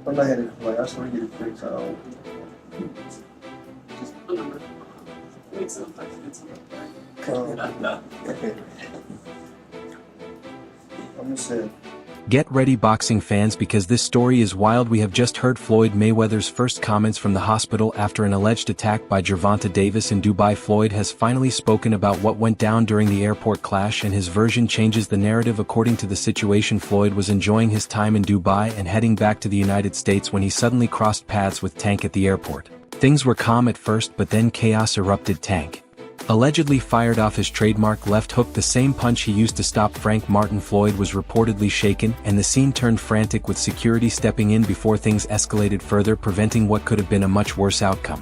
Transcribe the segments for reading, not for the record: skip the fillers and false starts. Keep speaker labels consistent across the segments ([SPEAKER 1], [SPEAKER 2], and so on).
[SPEAKER 1] I'm not headed for like, I just want to get it fixed. I don't. Okay. I'm just saying.
[SPEAKER 2] Get ready, boxing fans, because this story is wild. We have just heard Floyd Mayweather's first comments from the hospital after an alleged attack by Gervonta Davis in Dubai. Floyd has finally spoken about what went down during the airport clash, and his version changes the narrative. According to the situation, Floyd was enjoying his time in Dubai and heading back to the United States when he suddenly crossed paths with Tank at the airport. Things were calm at first, but then chaos erupted. Tank allegedly fired off his trademark left hook, the same punch he used to stop Frank Martin. Floyd was reportedly shaken, and the scene turned frantic, with security stepping in before things escalated further, preventing what could have been a much worse outcome.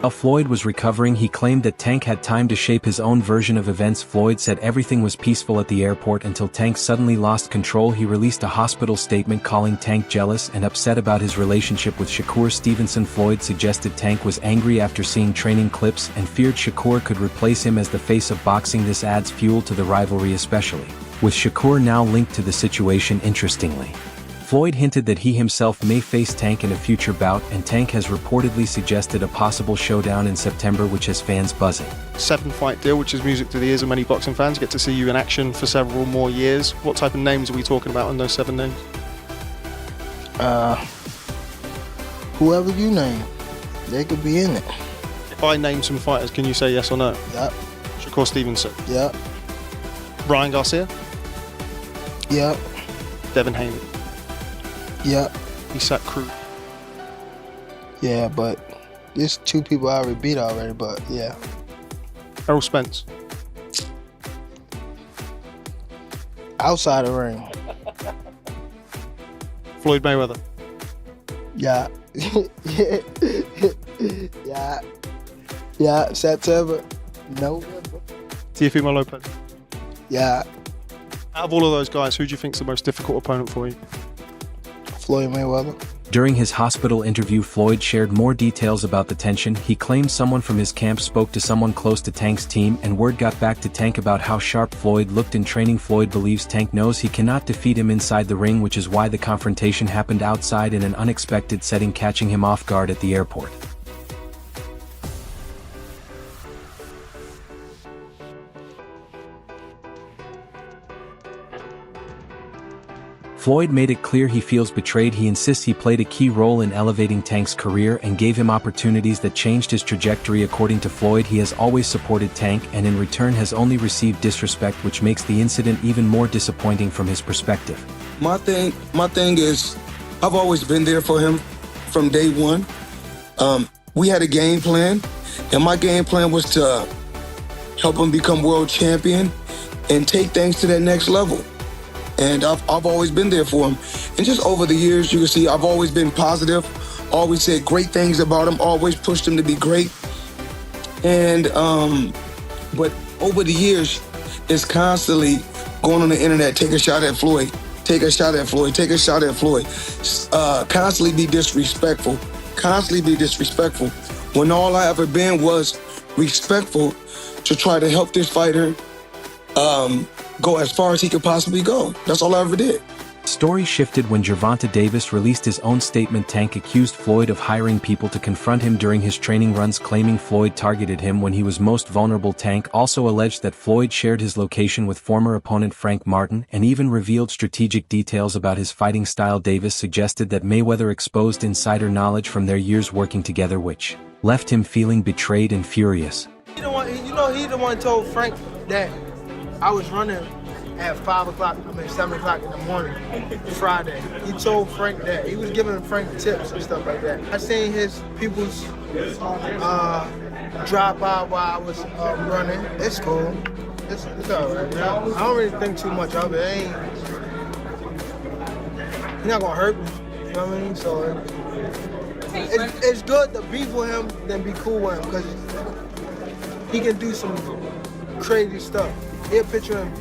[SPEAKER 2] While Floyd was recovering, he claimed that Tank had time to shape his own version of events. Floyd said everything was peaceful at the airport until Tank suddenly lost control. He released a hospital statement calling Tank jealous and upset about his relationship with Shakur Stevenson. Floyd suggested Tank was angry after seeing training clips and feared Shakur could replace him as the face of boxing. This adds fuel to the rivalry, especially with Shakur now linked to the situation. Interestingly, Floyd hinted that he himself may face Tank in a future bout, and Tank has reportedly suggested a possible showdown in September, which has fans buzzing.
[SPEAKER 3] 7-fight deal, which is music to the ears of many boxing fans. Get to see you in action for several more years. What type of names are we talking about in those 7 names?
[SPEAKER 4] Whoever you name, they could be in it.
[SPEAKER 3] If I name some fighters, can you say yes or no?
[SPEAKER 4] Yep.
[SPEAKER 3] Shakur Stevenson.
[SPEAKER 4] Yep.
[SPEAKER 3] Ryan Garcia.
[SPEAKER 4] Yep.
[SPEAKER 3] Devin Haney.
[SPEAKER 4] Yep.
[SPEAKER 3] Isak Cruz.
[SPEAKER 4] Yeah, but there's 2 people I already beat already, but yeah.
[SPEAKER 3] Errol Spence.
[SPEAKER 4] Outside the ring.
[SPEAKER 3] Floyd Mayweather.
[SPEAKER 4] Yeah. Yeah. Yeah. September. November.
[SPEAKER 3] Teofimo Lopez.
[SPEAKER 4] Yeah.
[SPEAKER 3] Out of all of those guys, who do you think's the most difficult opponent for you?
[SPEAKER 4] Floyd Mayweather.
[SPEAKER 2] During his hospital interview, Floyd shared more details about the tension. He claimed someone from his camp spoke to someone close to Tank's team, and word got back to Tank about how sharp Floyd looked in training. Floyd believes Tank knows he cannot defeat him inside the ring, which is why the confrontation happened outside in an unexpected setting, catching him off guard at the airport. Floyd made it clear he feels betrayed. He insists he played a key role in elevating Tank's career and gave him opportunities that changed his trajectory. According to Floyd, he has always supported Tank and in return has only received disrespect, which makes the incident even more disappointing from his perspective.
[SPEAKER 5] My thing is, I've always been there for him from day one. We had a game plan, and my game plan was to help him become world champion and take things to that next level. And I've always been there for him. And just over the years, you can see I've always been positive, always said great things about him, always pushed him to be great. And, but over the years, it's constantly going on the internet, take a shot at Floyd, take a shot at Floyd, take a shot at Floyd. Constantly be disrespectful, when all I ever been was respectful to try to help this fighter go as far as he could possibly go. That's all I ever did.
[SPEAKER 2] Story shifted when Gervonta Davis released his own statement. Tank accused Floyd of hiring people to confront him during his training runs, claiming Floyd targeted him when he was most vulnerable. Tank also alleged that Floyd shared his location with former opponent Frank Martin and even revealed strategic details about his fighting style. Davis suggested that Mayweather exposed insider knowledge from their years working together, which left him feeling betrayed and furious.
[SPEAKER 6] He the one told Frank that I was running at 7 o'clock in the morning, Friday. He told Frank that. He was giving Frank tips and stuff like that. I seen his people's drop out while I was running. It's cool. It's all right. I don't really think too much of it. He's not gonna hurt me. You know what I mean? So it's good to beef with him than be cool with him, because he can do some crazy stuff. He'll put you in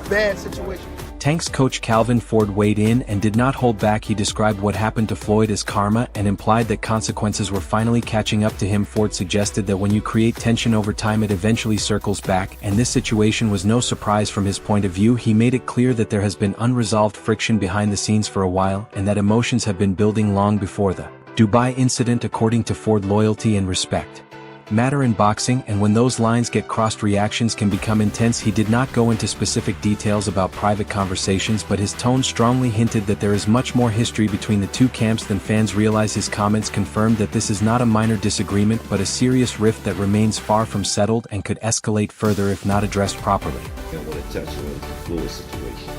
[SPEAKER 6] bad situation.
[SPEAKER 2] Tank's coach Calvin Ford weighed in and did not hold back. He described what happened to Floyd as karma and implied that consequences were finally catching up to him. Ford suggested that when you create tension over time it eventually circles back, and this situation was no surprise from his point of view. He made it clear that there has been unresolved friction behind the scenes for a while and that emotions have been building long before the Dubai incident. According to Ford, loyalty and respect matter in boxing, and when those lines get crossed reactions can become intense. He did not go into specific details about private conversations, but his tone strongly hinted that there is much more history between the two camps than fans realize. His comments confirmed that this is not a minor disagreement but a serious rift that remains far from settled and could escalate further if not addressed properly.
[SPEAKER 7] I want to touch on the Floyd situation.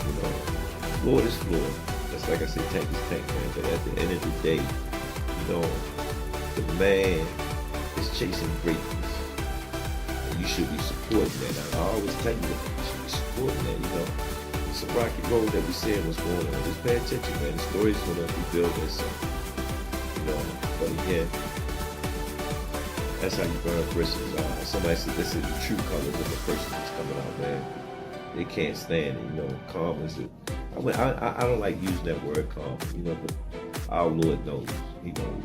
[SPEAKER 7] Floyd is Floyd. That's like I said, Tank is Tank, man. But at the end of the day, the man is chasing greatness, and you should be supporting that. I always tell you that you should be supporting that. It's a rocky road that we saying what's going on. Just pay attention, man. The story's gonna be built itself. But again, that's how you burn bridges. Somebody said this is the true colors of the person that's coming out, man. They can't stand it. Calm is it. I don't like using that word calm, but our Lord knows. He knows.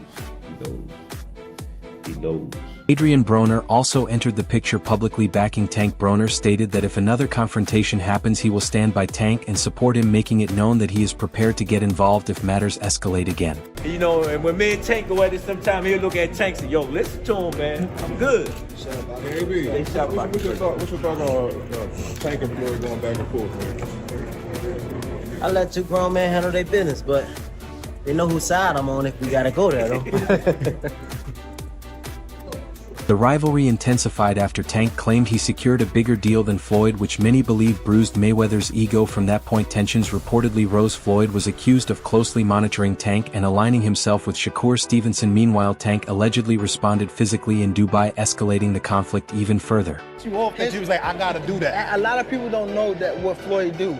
[SPEAKER 2] Adrien Broner also entered the picture publicly backing Tank. Broner stated that if another confrontation happens he will stand by Tank and support him, making it known that he is prepared to get involved if matters escalate again.
[SPEAKER 8] And when me and Tank go at it sometime, he'll look at Tank and say, yo, listen to him, man. I'm good.
[SPEAKER 9] What's your thought on Tank and Floyd going back and forth, man?
[SPEAKER 10] I let two grown men handle their business, but they know whose side I'm on if we gotta go there, though.
[SPEAKER 2] The rivalry intensified after Tank claimed he secured a bigger deal than Floyd, which many believe bruised Mayweather's ego. From that point, tensions reportedly rose. Floyd was accused of closely monitoring Tank and aligning himself with Shakur Stevenson. Meanwhile, Tank allegedly responded physically in Dubai, escalating the conflict even further.
[SPEAKER 11] She walked and she was like, I gotta do that.
[SPEAKER 6] A lot of people don't know that what Floyd do.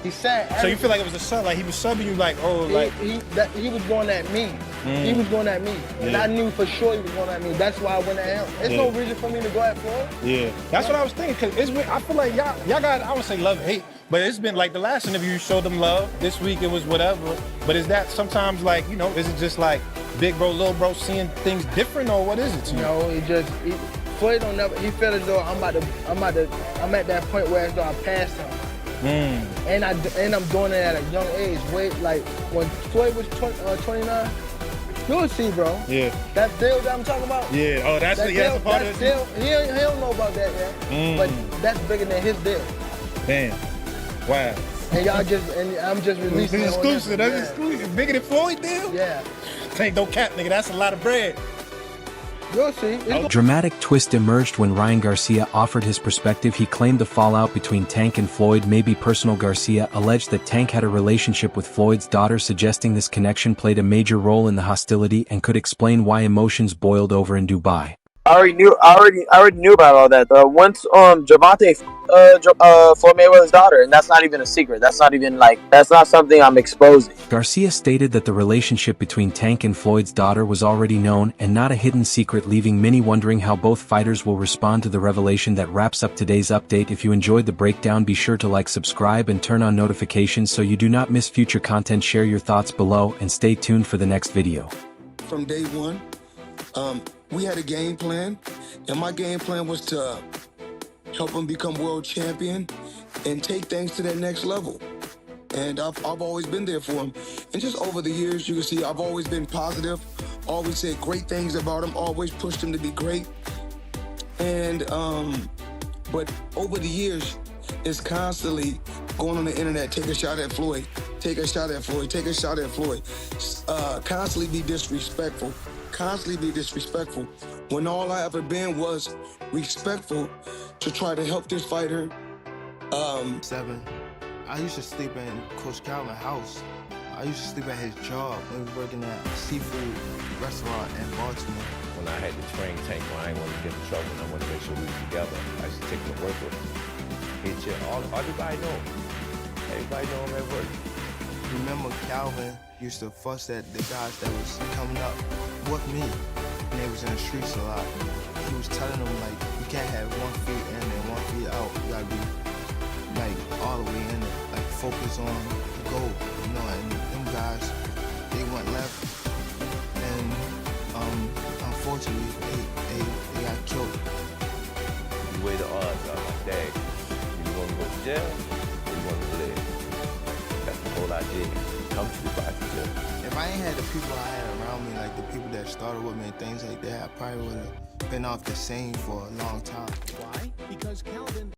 [SPEAKER 6] He said.
[SPEAKER 11] So you feel like it was a sub, like he was subbing you, like,
[SPEAKER 6] he was going at me. He was going at me, and I knew for sure he was going at me. That's why I went at him. There's no reason for me to go at Floyd.
[SPEAKER 11] Yeah, that's what I was thinking. Cause I feel like y'all got, I would say love and hate, but it's been like the last interview you showed them love. This week it was whatever. But is that sometimes like is it just like big bro, little bro seeing things different, or what is it to you?
[SPEAKER 6] Floyd don't never. He feel as though I'm at that point where as though I passed him. And I'm doing it at a young age. Like when Floyd was 29, you'll see, bro.
[SPEAKER 11] Yeah.
[SPEAKER 6] That deal that I'm talking about.
[SPEAKER 11] Yeah. Oh, that's a part of it.
[SPEAKER 6] He don't know about that yet. But that's bigger than his deal.
[SPEAKER 11] Damn. Wow.
[SPEAKER 6] And I'm just releasing it.
[SPEAKER 11] Exclusive. That's exclusive. Bigger than Floyd deal?
[SPEAKER 6] Yeah.
[SPEAKER 11] Tank don't cap, nigga. That's a lot of bread.
[SPEAKER 6] You'll see.
[SPEAKER 2] A dramatic twist emerged when Ryan Garcia offered his perspective. He claimed the fallout between Tank and Floyd may be personal. Garcia alleged that Tank had a relationship with Floyd's daughter, suggesting this connection played a major role in the hostility and could explain why emotions boiled over in Dubai.
[SPEAKER 12] I already knew about all that. Once Gervonta Floyd Mayweather's daughter, and that's not even a secret. That's not something I'm exposing.
[SPEAKER 2] Garcia stated that the relationship between Tank and Floyd's daughter was already known and not a hidden secret, leaving many wondering how both fighters will respond to the revelation. That wraps up today's update. If you enjoyed the breakdown, be sure to like, subscribe, and turn on notifications so you do not miss future content. Share your thoughts below and stay tuned for the next video.
[SPEAKER 5] From day one, we had a game plan, and my game plan was to help him become world champion and take things to that next level. And I've always been there for him. And just over the years, you can see I've always been positive, always said great things about him, always pushed him to be great. And, but over the years, it's constantly going on the internet, take a shot at Floyd, take a shot at Floyd, take a shot at Floyd. Constantly be disrespectful. When all I ever been was respectful to try to help this fighter.
[SPEAKER 4] 7. I used to sleep in Coach Calvin's house. I used to sleep at his job when he was working at a seafood restaurant in Baltimore.
[SPEAKER 7] When I had to train Tank, when I didn't want to get in trouble and I wanted to make sure we were together, I used to take him to work with him. Everybody know him. Everybody know him at work.
[SPEAKER 4] Remember, Calvin used to fuss at the guys that was coming up with me, and they was in the streets a lot. He was telling them, like, you can't have 1 feet in and 1 feet out. You gotta be, like, all the way in it, like focus on the goal, you know, and them guys, they went left, and unfortunately, they got killed.
[SPEAKER 7] You weigh the odds out like that. You want to go to jail, or you want to live? That's the whole idea. Come to the boxing gym.
[SPEAKER 4] If I ain't had the people I had around me, like the people that started with me and things like that, I probably would have been off the scene for a long time.
[SPEAKER 13] Why? Because Calvin